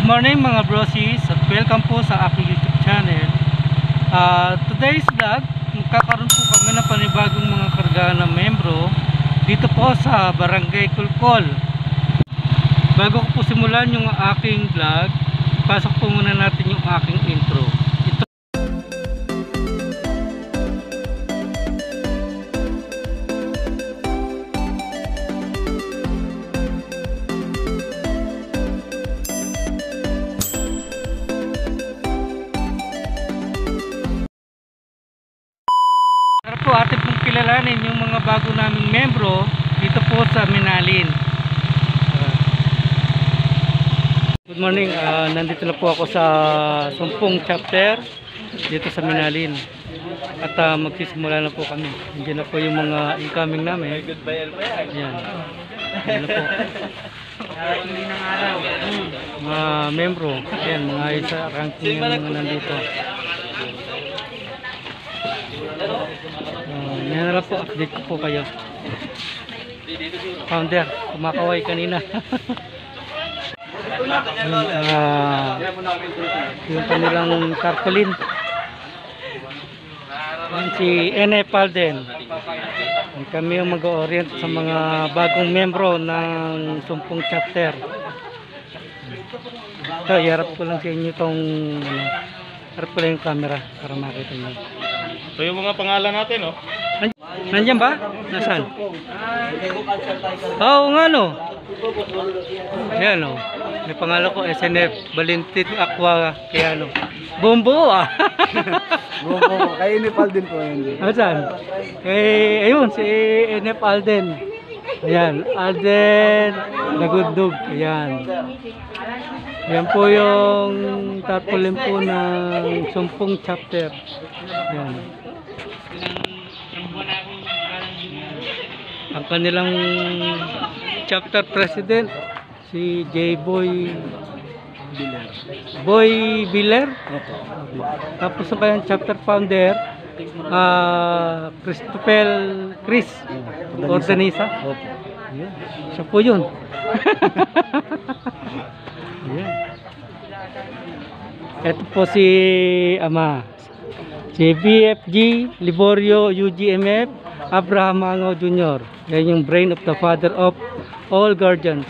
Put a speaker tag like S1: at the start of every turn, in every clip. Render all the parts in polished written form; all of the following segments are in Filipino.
S1: morning mga brosis at welcome po sa aking YouTube channel. Today's vlog, magkakaroon po kami ng panibagong mga karga ng membro dito po sa Barangay Kulkol. Bago ko po simulan yung aking vlog, pasok po muna natin yung aking intro. Para po atin pong kilalanin yung mga bago naming membro dito po sa Minalin. Good morning, nandito na po ako sa Sumpong chapter dito sa Minalin. At magsisimula na po kami. Nandiyan na po yung mga incoming namin. Ayan. Ayan na po. Mga membro. Ayan, mga isa ranking yung mga nandito. Yan na lang po, update ko po kayo. Founder, kumakaway kanina. Yung kanilang tarpaulin. Si NF Alden. Kami yung mag-orient sa mga bagong membro ng Sumpong chapter. Ito, iharap ko lang sa inyo itong harap ko lang yung camera para makita nyo.
S2: So yung mga pangalan natin, oh.
S1: Nandiyan ba? Nasaan? Oo nga no. Yan o. May pangalan ko SNF Valentin Aqua Kiano. Bumbo ah.
S3: Bumbo. Kay NF Alden po yun.
S1: Nasaan? Ayun si NF Alden. Ayan. Alden Nagundog. Ayan. Yan po yung tarpaulin po ng Sumpong chapter. Ayan. Ang kanilang chapter president si J. Boy Biller. Tapos ang kanyang chapter founder Christopher Chris Ordanisa. Siya po yun. Ito po si Ama, si BFG Liborio UGMF Abraham Ango Jr. Yan yung brain of the father of all guardians.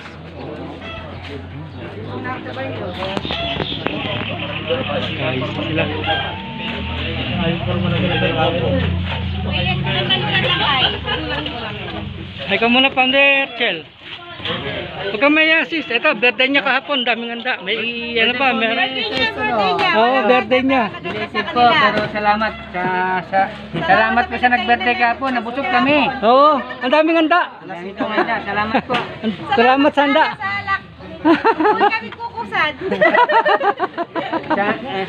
S1: Guys, sila. Ay ka muna Pander, Chel. Huwag kang may assist. Ito, birthday niya kahapon. Daming handa. May ano pa? Oo, birthday niya.
S4: Belated po, pero salamat salamat po sa nag-birthday kahapon. Nabusog kami.
S1: Oo, ang daming handa.
S4: Salamat po.
S1: Salamat sa handa.
S5: Huwag kami kukusad.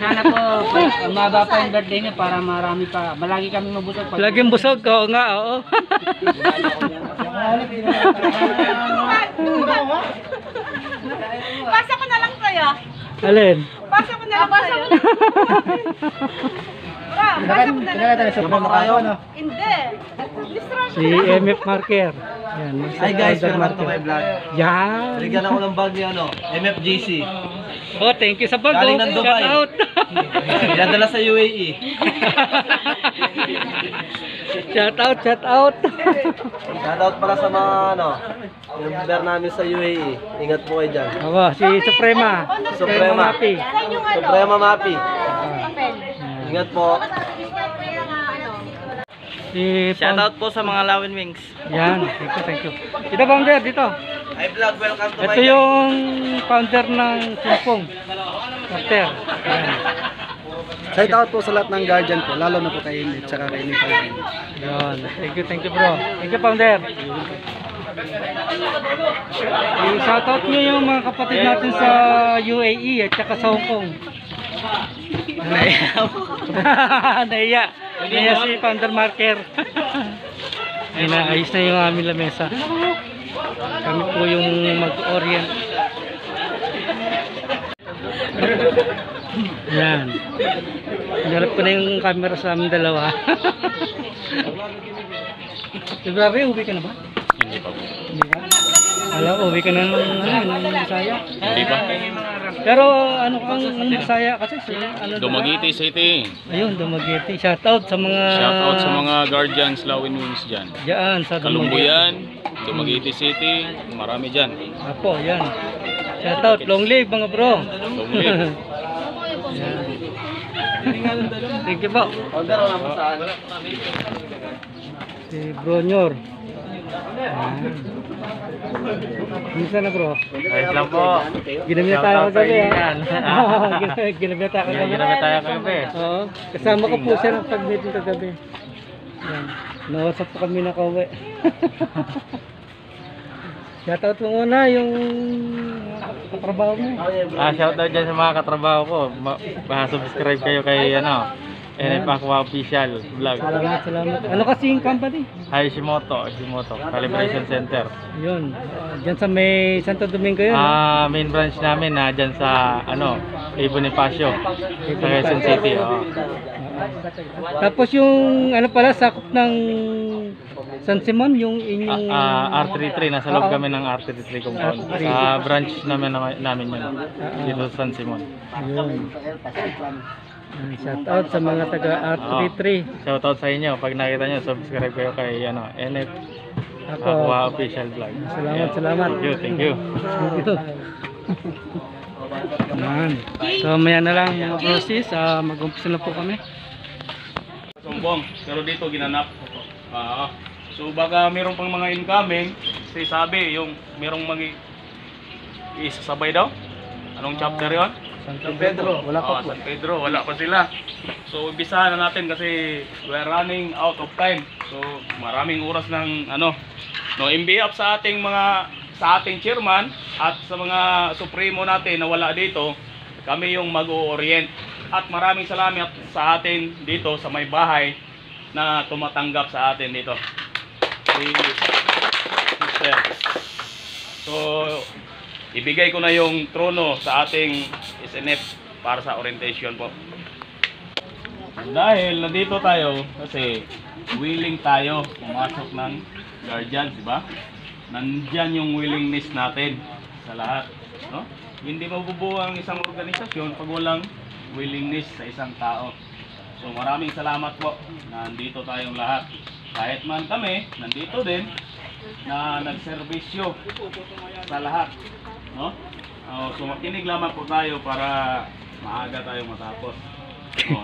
S4: Sana po maba pa yung birthday niya para marami pa. Malagi kami mabusog.
S1: Laging busog. Oo nga, oo.
S5: Pasa ko na lang sa'yo.
S1: Alin?
S5: Pasa ko na lang sa'yo. Pasa ko na lang sa'yo. Hindi.
S1: Si MF Marker. Yan,
S3: Hi guys, welcome to
S1: Marker.
S3: my vlog.
S1: Yan.
S3: Bigyan ako ng bag ni MFJC.
S1: Oh, thank you sa bag.
S3: Galing ng Dubai.
S1: Shout out.
S3: Dinadala sa UAE.
S1: Shout out, shout out.
S3: Shoutout para sa mga yung member namin sa UAE. Ingat po kayo dyan.
S1: Ako, si Suprema.
S3: Suprema.
S1: Mapi.
S3: Suprema Mapi. Ingat po.
S1: Si
S2: Shoutout po sa mga Lawin Wings.
S1: Yan, thank you. Dito founder, dito.
S3: Hi vlog, welcome to my
S1: Ito yung founder ng Sumpong chapter. Yan.
S3: Shout out po sa lahat ng guardian po, lalo na po kay Init, tsaka kay Init.
S1: Yan, thank you bro. Thank you founder. I-shoutout nyo yung mga kapatid natin sa UAE at saka sa Hong Kong. Naiya si Founder Marker. Ayun na, ayos na yung aming lamesa. Kami po yung mag-orient. Yan. Hinarap ko na yung camera sa aming dalawa. Diba, uwi ka na ba? Hindi pa. Alam, uwi ka na ng Bisaya.
S2: Hindi pa.
S1: Pero ano kang Bisaya kasi ano
S2: Dumaguete City.
S1: Ayun, Dumaguete. Shout out sa mga
S2: Shout out sa mga Guardians Lawin Wings dyan.
S1: diyan sa
S2: Kalumbuyan, Dumaguete City, marami dyan.
S1: Apo, yan. Shout out, long live mga bro.
S2: Long live.
S1: Thank you po.
S3: Order wala po saan.
S1: Si Bro Nyor. Minsan na bro.
S2: Ayos lang po.
S1: Ginamit tayo kagabi. Ginamit tayo kagabi.
S2: Ginamit tayo kagabi.
S1: Oo. Kasama ko po siya ng pag-meeting kagabi. Yan. Nausap po kami na kauwi. Shoutout mo muna yung katrabaho mo.
S2: Shoutout dyan sa mga katrabaho ko. Subscribe kayo kay NF Aqua Official Vlog.
S1: Salamat. Ano kasi yung company?
S2: Hashimoto Calibration Center.
S1: Yun. Diyan sa may Santo Domingo yun.
S2: Main branch namin dyan sa Bonifacio, sa Quezon City.
S1: Tapos yung ano pala sakop ng San Simon yung inyong
S2: R33, nasa loob kami ng R33 compound. Sa branch namin yun. Dito sa San Simon.
S1: Ayun. Shout out sa mga taga R33.
S2: Shout out sa inyo. Pag nakita nyo, subscribe kayo kay NF Aqua Official Vlog.
S1: Salamat.
S2: Thank you.
S1: Ayan. So maya na lang mga brosis, mag-umpisa na po kami.
S2: Sumbong, pero dito ginanap. So baka mayroon pang mga incoming, kasi sabi yung mayroong isasabay daw. Anong chapter 'yon?
S3: San Pedro. Wala pa po.
S2: San Pedro, wala pa sila. So umpisahan na natin kasi we're running out of time. So maraming oras ng MB up sa ating chairman at sa mga supremo natin na wala dito. Kami yung mag-o-orient. At maraming salamat sa atin dito sa may bahay na tumatanggap sa atin dito. Sister. So, ibigay ko na yung trono sa ating SNF para sa orientation po. Dahil nandito tayo kasi willing tayo pumasok ng guardians, di ba? Nandyan yung willingness natin sa lahat, no? Hindi mabubuo ang isang organisasyon pag walang willingness sa isang tao. So maraming salamat po na nandito tayong lahat. Kahit man kami, nandito din na nagserbisyo sa lahat, no? So makinig lamang po tayo para maaga tayo matapos.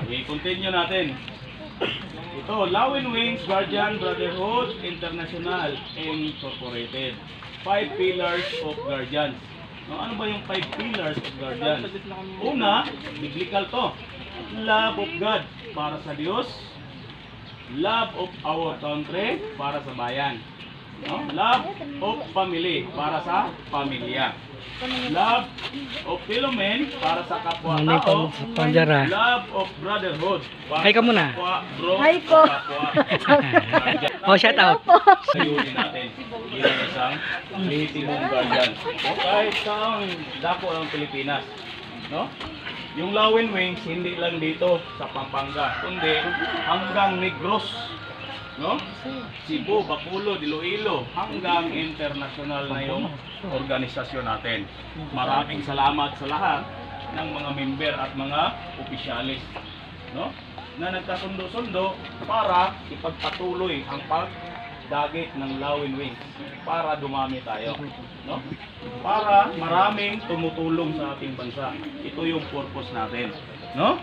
S2: I-continue natin. Ito, Lawin Wings Guardian Brotherhood International Incorporated. 5 pillars of guardians. No, ano ba yung 5 pillars of guardians? Una, biblical to. Love of God para sa Diyos. Love of our country para sa bayan. No? Love of family para sa pamilya. Love of Philomen para sa kapwa-tao. Love of brotherhood para
S1: Hi ka muna.
S2: sa kapwa bro.
S5: Hi po.
S1: Oh, shout out.
S2: Sayunin natin bilang isang legitimong guardian. So, kahit saan dako ng Pilipinas, no? Yung Lawin Wings hindi lang dito sa Pampanga, kundi hanggang Negros, no? Cebu, Bacolod, Iloilo, hanggang international na yung organisasyon natin. Maraming salamat sa lahat ng mga member at mga opisyalis, no? Na nagkasundo-sundo para ipagpatuloy ang pagdagit ng Lawin Wings para dumami tayo, no? Para maraming tumutulong sa ating bansa. Ito yung purpose natin, no?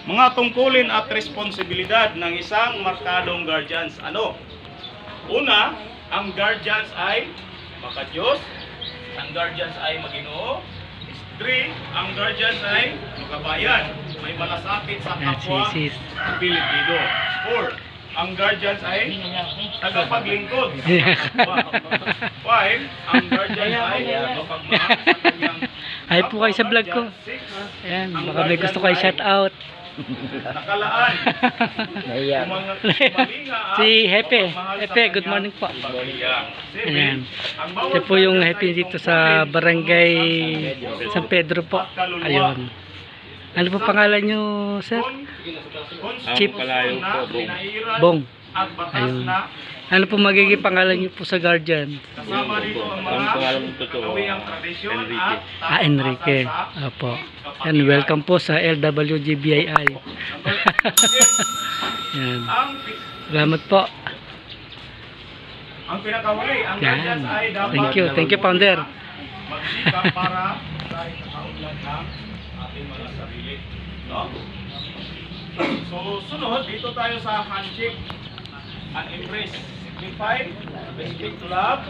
S2: Mga tungkulin at responsibilidad ng isang markadong guardians. Ano? Una, ang guardians ay maka-Diyos, ang guardians ay Maginoo. 3, ang guardians ay makabayan, may malasakit sa kapwa Pilipino. 4, ang guardians ay tagapaglingkod. 5, ang guardians ay mapagmahal sa kanyang
S1: Hi po kayo sa vlog ko. Ayan, baka may gusto kayo shout out.
S2: nakalaan.
S1: Si Hepe. Hepe, good morning po. Ayan. Ito po yung Hepe dito sa Barangay San Pedro po. Ayun. Ano po pangalan nyo, sir? Chief
S2: Palayo po,
S1: Bong.
S2: At batas
S1: Ayun.
S2: na
S1: Ano po magiging pangalan niyo po sa Guardian?
S2: Kasama dito ang mga kawiyang tradisyon at
S1: Enrique. Opo. And welcome po sa LWGBII. Yan. Salamat po.
S2: ang pinakahuli, ang
S1: Yan.
S2: guardians ay dapat
S1: Thank you, founder.
S2: magsikap para tayo nakaunlad ng ating mga sarili. No? So, sunod, dito tayo sa handshake and embrace. Signify, respect to love,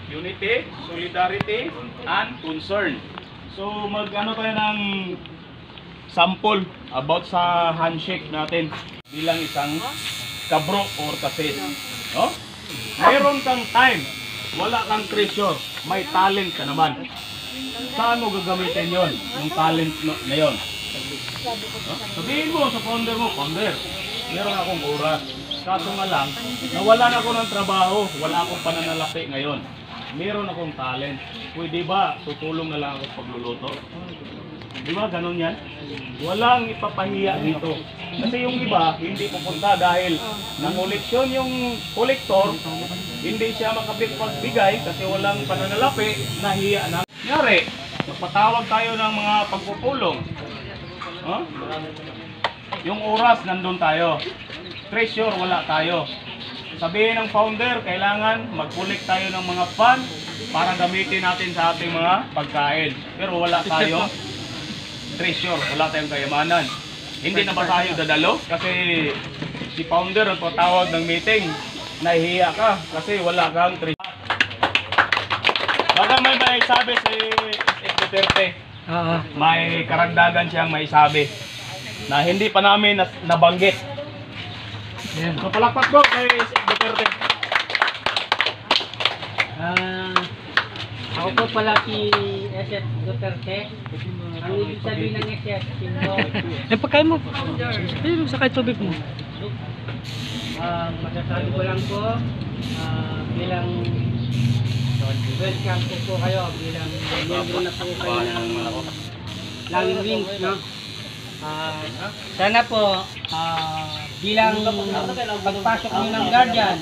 S2: unity, solidarity, and concern. So, mag-ano tayo ng sample about sa handshake natin bilang isang kabro or kasis. No? Mayroon kang time, wala kang treasure, may talent ka naman. Saan mo gagamitin yon? Yung talent na yon. No? Sabihin mo sa founder mo, founder, meron akong oras. Kaso nga lang, nawalan ako ng trabaho, wala akong pananalapi ngayon. Meron akong talent. Pwede ba tutulong na lang ako sa pagluluto? Di ba ganun yan? Walang ipapahiya dito. Kasi yung iba, hindi pupunta dahil nangoleksyon yung kolektor, hindi siya makapagbigay kasi walang pananalapi, nahiya na. Nyari, magpatawag tayo ng mga pagpupulong. Huh? Yung oras, nandun tayo. Treasure, wala tayo. Sabihin ng founder, kailangan mag-collect tayo ng mga fund para gamitin natin sa ating mga pagkain. Pero wala tayo treasure, wala tayong kayamanan. Hindi na ba tayo dadalo? Kasi si founder ang patawag ng meeting, nahihiya ka kasi wala kang treasure. Baka may sabi si Duterte, may karagdagan siyang may sabi na hindi pa namin nabanggit. So palakpak ko kay Duterte.
S4: Ako po pala si SF Duterte. Ang ibig sabihin ng SF,
S1: Pagkain mo. Ayun, sakay tubig mo.
S4: masasabi ko lang po, bilang welcome po kayo, bilang miyembro na po kayo ng Lawin Wings, no? Sana po, bilang pagpasok nyo ng Guardian,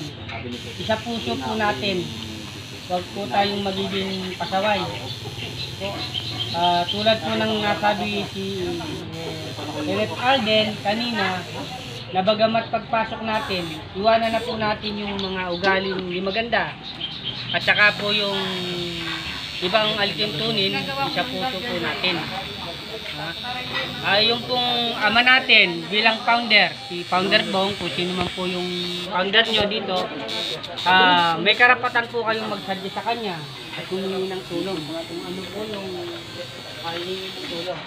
S4: isa puso po natin. Huwag po tayong magiging pasaway. Tulad po ng nasabi si Rep. Alden kanina, na bagamat pagpasok natin, iwanan na po natin yung mga ugaling hindi maganda. At saka po yung ibang alituntunin, isa puso po natin. Yung pong ama natin bilang founder, si Founder Bong, kung sino man po yung founder nyo dito, may karapatan po kayong magsadya sa kanya at humingi ng tulong. Kung ano po yung hihingi ng tulong.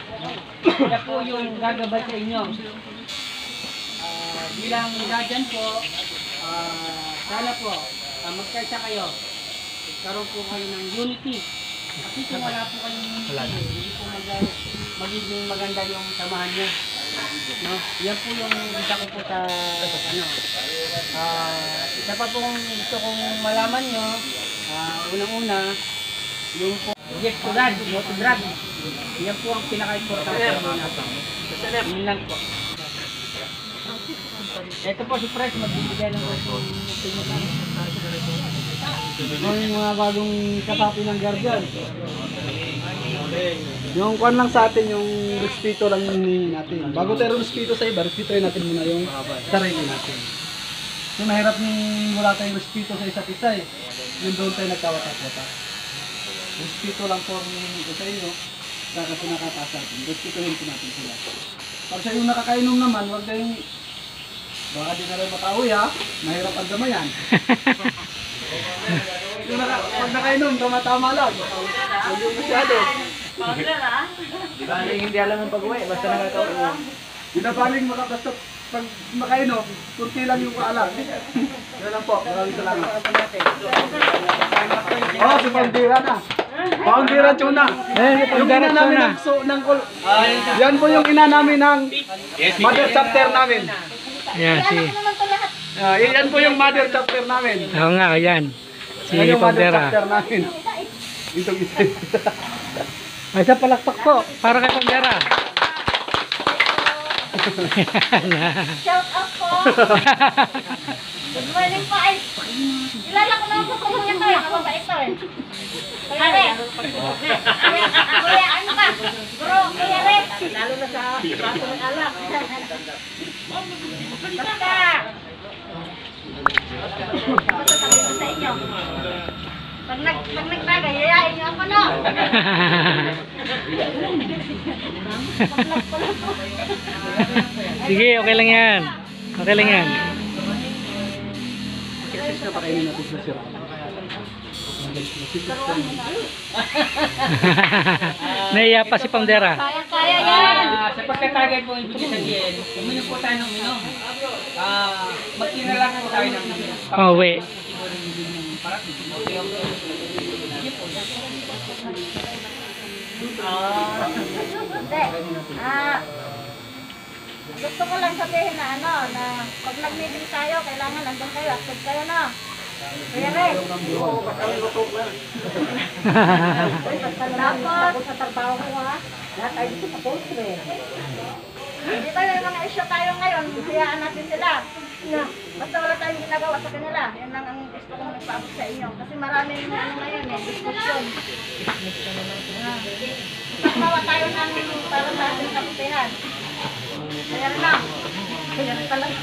S4: Kaya po yung gagabay sa inyo. Bilang guardian po, sana po, magkasya kayo. Karoon po kayo ng unity. Kasi kung wala po kayong unity, hindi po magiging maganda yung samahan niyo. No? Yan po yung isa ko po sa ano. Isa pa pong gusto kong malaman nyo, unang-una, yung po reject to God, no to drug. Yan po ang pinaka-importante natin. Yun lang po. Ito po si Fresh, magbibigay ng opinion. Yung mga bagong kapapi ng Guardian.
S3: Yung kwan lang sa atin, yung respeto lang hinihingi natin. Bago tayo respeto sa iba, respetuhin natin muna yung sarili natin. So mahirap nung wala tayong respeto sa isa't isa eh. Yun doon tayo nagkawatak-watak. Respeto lang po ang hinihingi ko sa inyo. Kasi nakataas natin. Respetuhin po natin sila. Pag sa yung nakakainom naman, huwag tayong baka di na rin makahoy ha. Mahirap ang gamayan. Pag nakainom, tama-tama lang. Huwag yung masyado. Hindi alam ang pag-uwi, basta nakakauwi. Hindi na paling basta pag makainom, kunti lang yung kaalam. Yan lang po, maraming salamat. Si Pandira na. Pandira Tuna. Yung ina namin ng yan po yung ina namin ng mother chapter namin.
S1: Yan,
S3: Yan po yung mother chapter namin.
S1: Oo nga, yan. Si
S3: Yan yung mother
S1: Pondera.
S3: chapter namin. Ito.
S1: Ay, sa palakpak po, para kay Pondera.
S5: Shout out po! Good morning po ay. Kilala ko naman po kung ito eh. Ako ba ito eh. Kuya Re. Kuya ano ka? Bro, Kuya Re. Lalo na sa baso ng alak. Basta. Basta sabi ko sa inyo. Pag nagbagay, yayain niyo ako no.
S1: Sige, okay lang yan. Okay lang yan.
S3: Kasi pakainin natin sa sira.
S1: Naiya pa si Pandera.
S5: Kaya yan.
S4: Sa pagkatagay po yung sabihin, uminom po tayo ng uminom. Magkina lang po tayo ng uminom.
S1: Oh, wait.
S5: Hindi. Gusto ko lang sabihin na ano, na pag nag-meeting tayo, kailangan nandun kayo, active kayo na. Kuya Re. Tapos, sa trabaho ko ha, lahat tayo dito sa post Hindi tayo yung mga issue tayo ngayon, hayaan natin sila. Na, basta wala tayong ginagawa sa kanila. Yan lang ang gusto kong nagpaabot sa inyo. Kasi maraming ano ngayon eh, diskusyon. Pagbawa tayo ng para sa ating kabutihan. Kaya rin lang. Kaya rin talaga.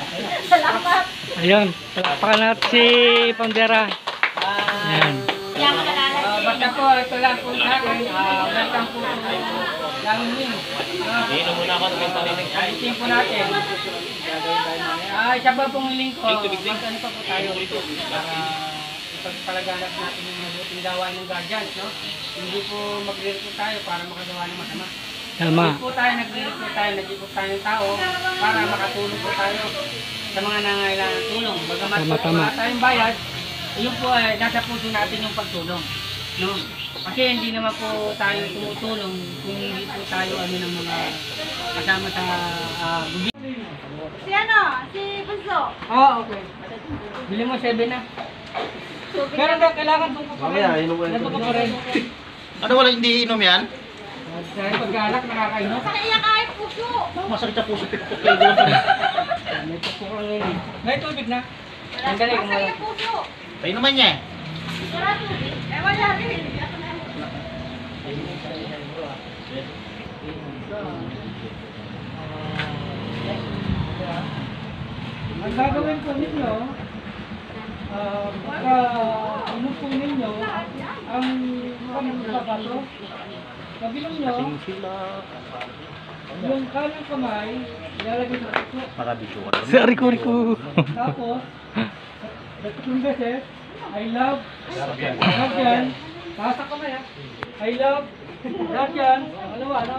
S5: Salamat.
S1: Ayun, palakpakan natin si Pandera. Ayan.
S4: Basta po, ito lang po sa akin. Welcome po namin.
S2: Iinom muna ako ng paninig.
S4: Alisin po natin. Isa pa pong hiling ko, magkano pa po tayo para ipagpalaganap natin yung mabuting gawain ng guardians, no? Hindi po magre-recruit tayo para makagawa ng masama.
S1: Tama.
S4: Hindi po tayo nagre-recruit tayo, nag-ikot tayo ng tao para makatulong po tayo sa mga nangangailangan ng tulong. Bagamat
S1: Tama,
S4: po
S1: tama.
S4: wala tayong bayad, yun po ay nasa puso natin yung pagtulong. No? Kasi hindi naman po tayo tumutulong kung hindi po tayo ng mga kasama sa gobyerno.
S5: Si ano? Si Bunso.
S4: Okay. Bili mo 7 na. Pero kailangan itong kapakain. Ito ka pa rin.
S2: Ano wala hindi inom yan?
S4: Dahil pagkalak, nakakainom.
S5: Sa iyak kahit puso.
S2: Masakit sa puso, pikpok kayo doon.
S4: May pagkukulang ngayon. May tubig na. Ang galing.
S5: Sa iyak puso.
S2: Tayo naman niya eh.
S5: Wala tubig. Wala rin.
S1: Ang gagawin po ninyo, pagka inom po ninyo, ang babato, kabilang nyo, yung kanang kamay, ilalagay sa puso. Sa riko-riko. Tapos, tatlong beses, I love, Guardian, taas ang kamay ha, I love, Guardian, pangalawa, ano?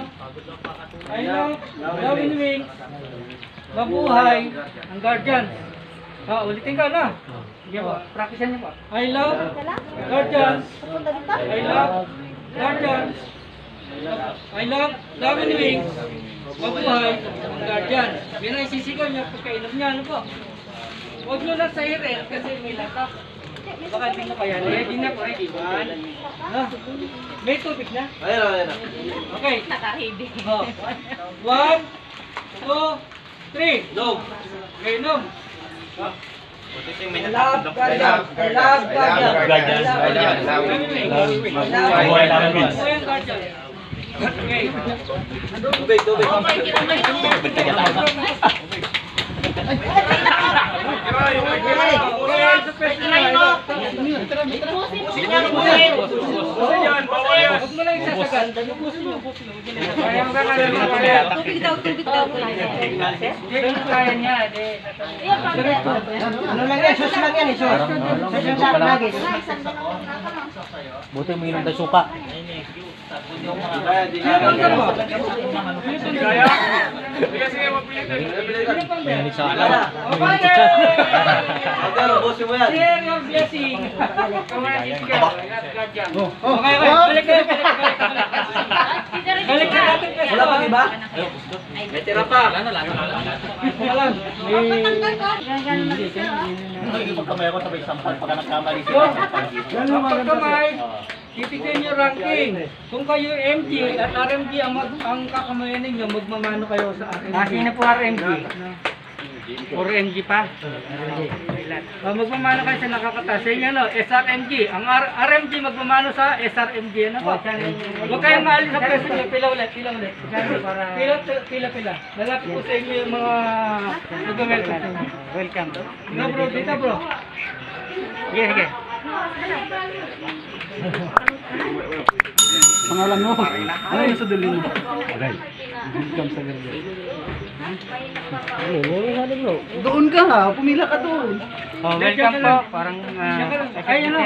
S1: I love, love and wings, mabuhay, ang Guardian. Ulitin ka na. Sige po, practicean niyo po. I love, Guardian, I love, Guardian, I love, love and wings, mabuhay, ang Guardian. Yan ang isisigaw niyo pagkainom niya, ano po? Huwag nyo lang sa hirin kasi may latak. Baka hindi na kaya. Ready na po, ready. May tubig na? Ayan. Okay.
S5: Nakahidi.
S1: 1, 2, 3. Love. Okay, nom.
S5: Tubig daw.
S4: Kaya niya,
S3: Ano lang yan? Sus lang yan. Sus. Sus yung sarap lagi.
S2: Buti mo inom tayo suka.
S4: share your blessing. Kamaratis ka. Okay, balik kayo. Balik ka natin.
S3: Wala pa iba?
S2: May tira pa. Pagkamay ako sabay sampal pagka nagkamali
S1: Pagkamay, titignan nyo ranking. Kung kayo MG at RMG ang kakamayan ninyo, magmamano kayo sa akin.
S4: Sino po RMG?
S1: Or MG pa? Magmamano kayo sa nakakataas. Sa inyo, no? SRMG. Ang RMG magmamano sa SRMG. Ano po? Huwag kayong maalis sa presyo nyo. Pila ulit. Pila. Lalapit po sa inyo yung mga nag-welcome. Welcome. No bro, dito bro. Sige.
S3: Pangalan mo? Ano yung sa duling mo? Welcome sa Garden. Doon ka ha, pumila ka doon.
S1: Oh, welcome po. Parang ay ano?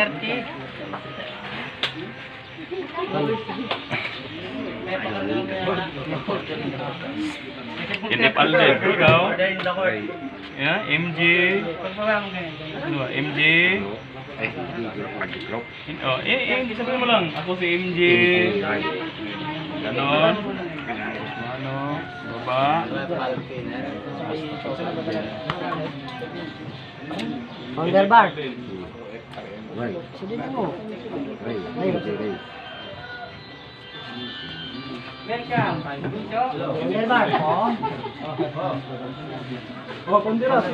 S2: Inipal din. Ikaw? Yeah, MJ. Ano ba? MJ. Oh, hindi sabihin mo lang. Ako si MJ. Ganon. Ano? Baba.
S4: Founder bar.
S1: Welcome.
S4: Founder bar.
S3: Oh, pandira.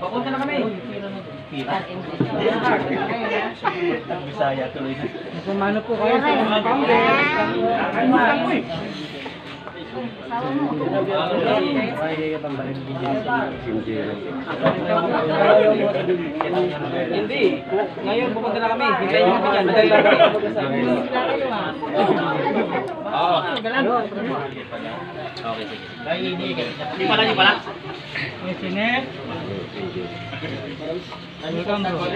S4: Papunta na kami.
S3: Bisaya tuloy na.
S1: Kumano po kayo sa mga founder? Hindi. Ngayon pupunta na kami. Hintayin nyo kami dyan. Madali lang kami.
S4: Okay, sige. Di pala.
S1: May sinet. Welcome bro.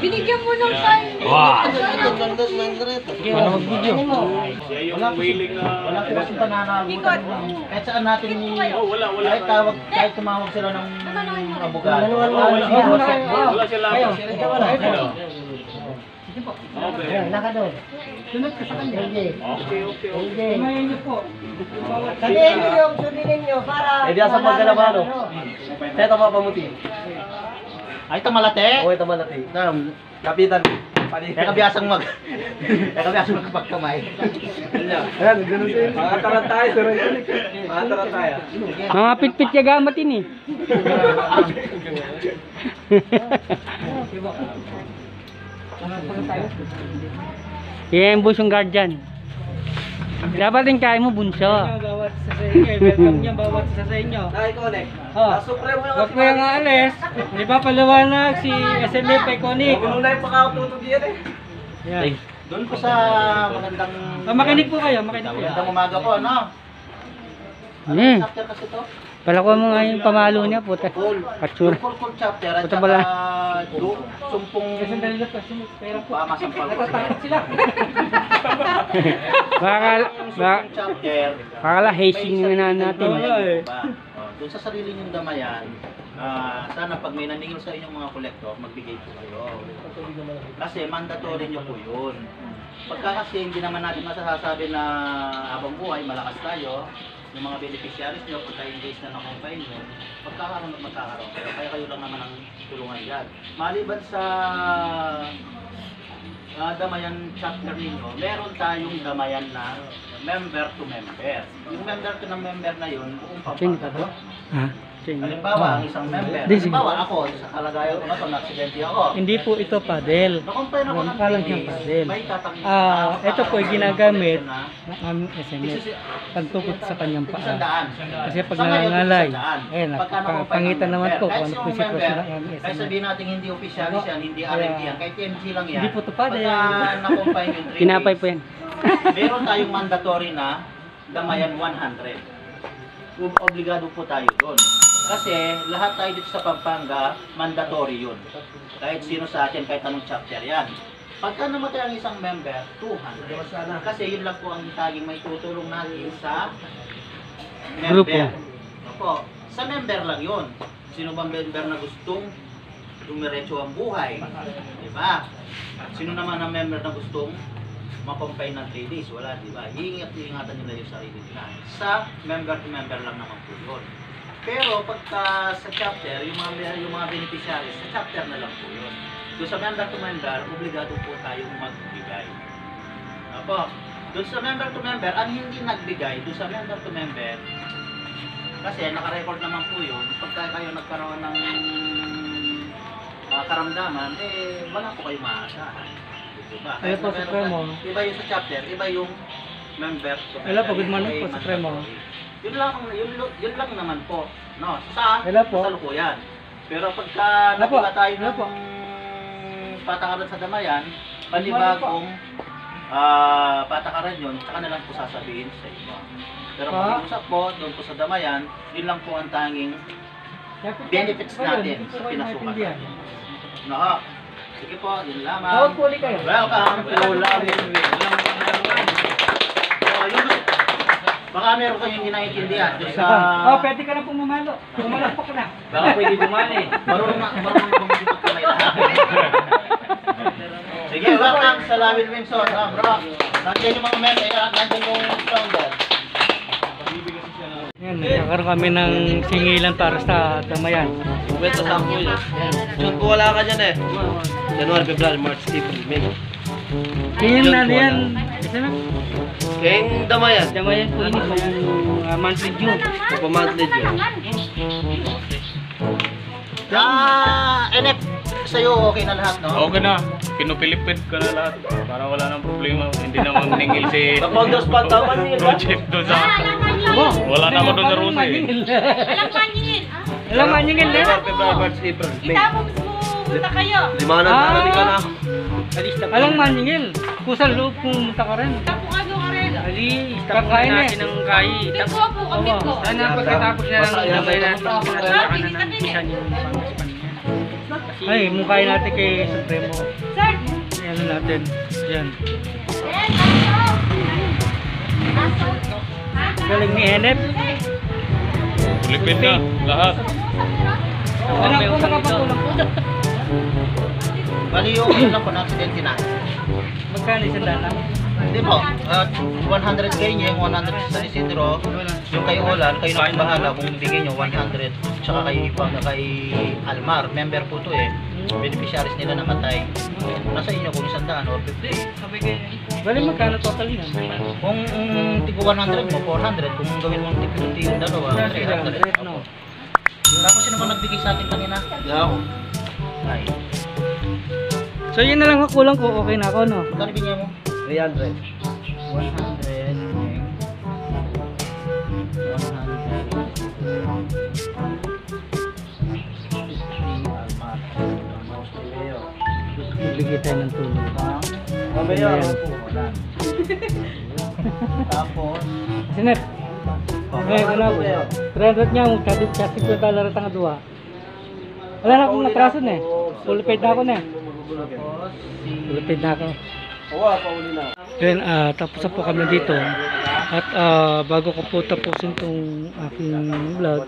S5: Binigyan mo ng time.
S2: Wow!
S1: Ano mag-video?
S2: Siya yung willing na...
S3: Wala ko kasi pananagutan lang. Kahit saan natin kahit tumawag sila ng abogado.
S2: Wala sila. Okay.
S4: Nakadol.
S1: Sunod ka sa kanya.
S2: Okay.
S1: Kumain niyo po.
S4: Sabihin niyo yung sundin niyo para...
S3: Eh, di asa pagkalabano. Saya tama pamuti. Ay, tamalate? Oo, tamalate. Kapitan. Kaya kabiyasang magpagkamay. Ayan, ganun siya. Makataran tayo, sir. Makataran tayo.
S1: Mga pitpit ka gamat ini. Yan busong guardian. Dapat din kaya mo bunso. Bawat sa inyo, welcome niya bawat sa inyo.
S3: Ay, connect.
S1: Oh.
S3: Supremo lang.
S1: Wag mo yung alis. Di ba paliwanag si SMF Iconic?
S3: Pinulay pa ka tutog yan eh.
S1: Yan.
S3: Doon po sa magandang...
S1: Makinig po kayo, makinig po.
S3: Magandang umaga po, no? Chapter kasi to?
S1: Palakuan mo nga yung pamalo niya, puta. Katsura.
S3: Full chapter at
S1: Puta
S3: saka
S1: pala.
S3: sumpong pamasampal ko.
S1: sila.
S3: Chapter.
S1: Bakala hazing na natin.
S3: Doon sa sarili niyong damayan, sana pag may naningil sa inyong mga kolektor, magbigay po kayo. Kasi mandatory niyo po yun. Pagka kasi hindi naman natin masasabi na habang buhay, malakas tayo, yung mga beneficiaries nyo, pagka engage na ng-combine nyo, magkakaroon at magkakaroon. Kaya kayo lang naman ang tulungan dyan. Maliban sa damayan chapter ninyo, meron tayong damayan na member to member. Yung member to member na yun, buong Pampanga. Halimbawa, ang isang member. Halimbawa, ako, sa kalagayan ko na ito, na-aksidente ako.
S1: Hindi po ito padel.
S3: Nakumpay ako ng
S1: Parang siyang
S3: 3 days.
S1: padel.
S3: May tatang...
S1: Ito po ay ginagamit ng aming SMS. Pagtukot sa kanyang paa. Kasi pag nangangalay, pangitan naman po kung ano po yung sitwasyon ng aming
S3: Kaya
S1: SMS.
S3: sabihin natin hindi officialis yan, hindi RMD yan, kahit TMG lang yan.
S1: Hindi po ito padel.
S3: Pagka nakumpay yung 3
S1: Tinapay po yan.
S3: meron tayong mandatory na damayan 100. Obligado po tayo doon. Kasi lahat tayo dito sa Pampanga, mandatory yun. Kahit sino sa atin, kahit anong chapter yan. Pagka namatay ang isang member, 200. Kasi yun lang po ang taging may tutulong natin sa member.
S1: Grupo.
S3: Opo, sa member lang yun. Sino bang member na gustong dumiretso ang buhay? Diba? Sino naman ang member na gustong makompay ng 3 days? Wala, diba? Iingat-ingatan nila yung sarili nila. Sa member to member lang naman po yun. Pero pagka sa chapter, yung mga beneficiaries, sa chapter na lang po yun. Doon sa member to member, obligado po tayong magbigay. Apo, doon sa member to member, ang hindi nagbigay, doon sa member to member,
S6: Kasi naka-record naman po yun. Pagka kayo nagkaroon ng karamdaman, wala po kayong maaasahan. Diba?
S1: Ayun po,
S6: Meron
S1: Supremo.
S6: ka- Iba yung sa chapter, iba yung member.
S1: Hello po, good morning po, Supremo.
S6: Yun lang naman po. No, sa
S1: Hello po.
S6: kasalukuyan. Pero pagka
S1: Hello po.
S6: nakuha tayo
S1: Hello po.
S6: ng patakaran sa damayan, panibagong patakaran yun, saka na lang po sasabihin sa iba. Pero
S1: Pa?
S6: pag-usap po, doon po sa damayan, yun lang po ang tanging benefits natin sa pinasukan natin. No, sige po, yun lamang.
S1: Tawag po ulit kayo.
S6: Welcome to Lawin Wing. Baka meron kayong hindi naiintindihan doon sa...
S1: Pwede ka na pumamalo. Pumalakpak ka na.
S6: Baka pwede dumali. Marunong bumibig kamay lahat. Sige, welcome sa Lawin Wing. So, bro, nandiyan yung mga men, nandiyan yung founder.
S1: Yan, nagkakaroon kami ng singilan para sa damayan.
S6: Kwento sa ako yun. June po wala ka dyan eh. January, February, March, April, May.
S1: Yan na yan. Isa na.
S6: Kayong damayan.
S1: Damayan po ini pang monthly due.
S6: Pag-monthly dyan. NF, sa'yo okay na lahat, no?
S2: Okay na. Pinupilipid ka na lahat. Para wala nang problema. Hindi na maningil si
S6: Pag-August pa, tama niyo.
S2: project doon sa... Wala na ako doon sa Rose eh.
S5: Alam ko maningin.
S1: Alam mo, nyingil na.
S6: January, February, March, April, May.
S5: Kita mo mismo punta kayo.
S6: Lima na,
S1: Ah.
S6: hindi ka na.
S1: Alang maningil. Kusang loob pumunta ka rin.
S5: Tapo ka doon ka rin.
S1: Ali, kakain eh. Ng kain.
S5: Biko po, kambing ko.
S1: Sana pagkatapos na lang sabay na ay, mukhain natin kay Supremo.
S5: Sir,
S1: Yan natin. Yan. Galing ni Enep.
S2: Pilipid na. Lahat.
S1: Ano po nakapatulong po?
S6: Bali yung yun lang po, na-accidente na.
S1: Magkano isang daan?
S6: Hindi po, 100 kayo niya, yung 100 sa Isidro, yung kay Olan, kayo na po bahala kung bigyan nyo 100, tsaka kayo ipang kay Almar, member po to eh, beneficiaries nila namatay. Nasa inyo kung 100 or 50.
S1: Bali magkano total yan?
S6: Kung tigo 100 mo, 400, kung gawin mong tigo 50 yung dalawa, 300.
S1: No.
S6: Tapos sino ba nagbigay sa atin kanina? Ako. Ay,
S1: So yun na lang ang kulang ko, okay na ako no?
S6: magkano bigyan mo? 300. 100.
S1: Bibigay tayo ng tulong.
S6: Tapos,
S1: Sinep. Okay, wala po. 300 niya, chat ko tayo nga duwa. Wala na akong natrason eh. Full paid na ako na eh. Full paid na ako. Then, tapos na po kami dito. At bago ko po tapusin itong aking vlog,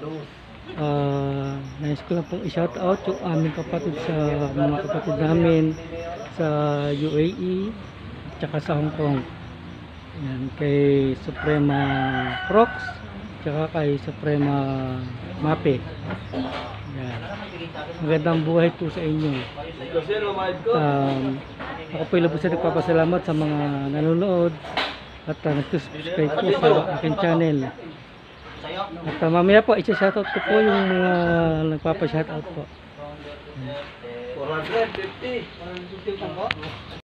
S1: nais ko lang pong i-shout out yung aming kapatid sa mga kapatid namin sa UAE at saka sa Hong Kong. Yan, kay Suprema Crocs tsaka kay Suprema Mape. Yan. Magandang buhay po sa inyo. Ako po ilubos na nagpapasalamat sa mga nanonood at nag-subscribe po sa aking channel. At mamaya po, i-shoutout ko po yung mga nagpapa-shoutout po.
S6: 450.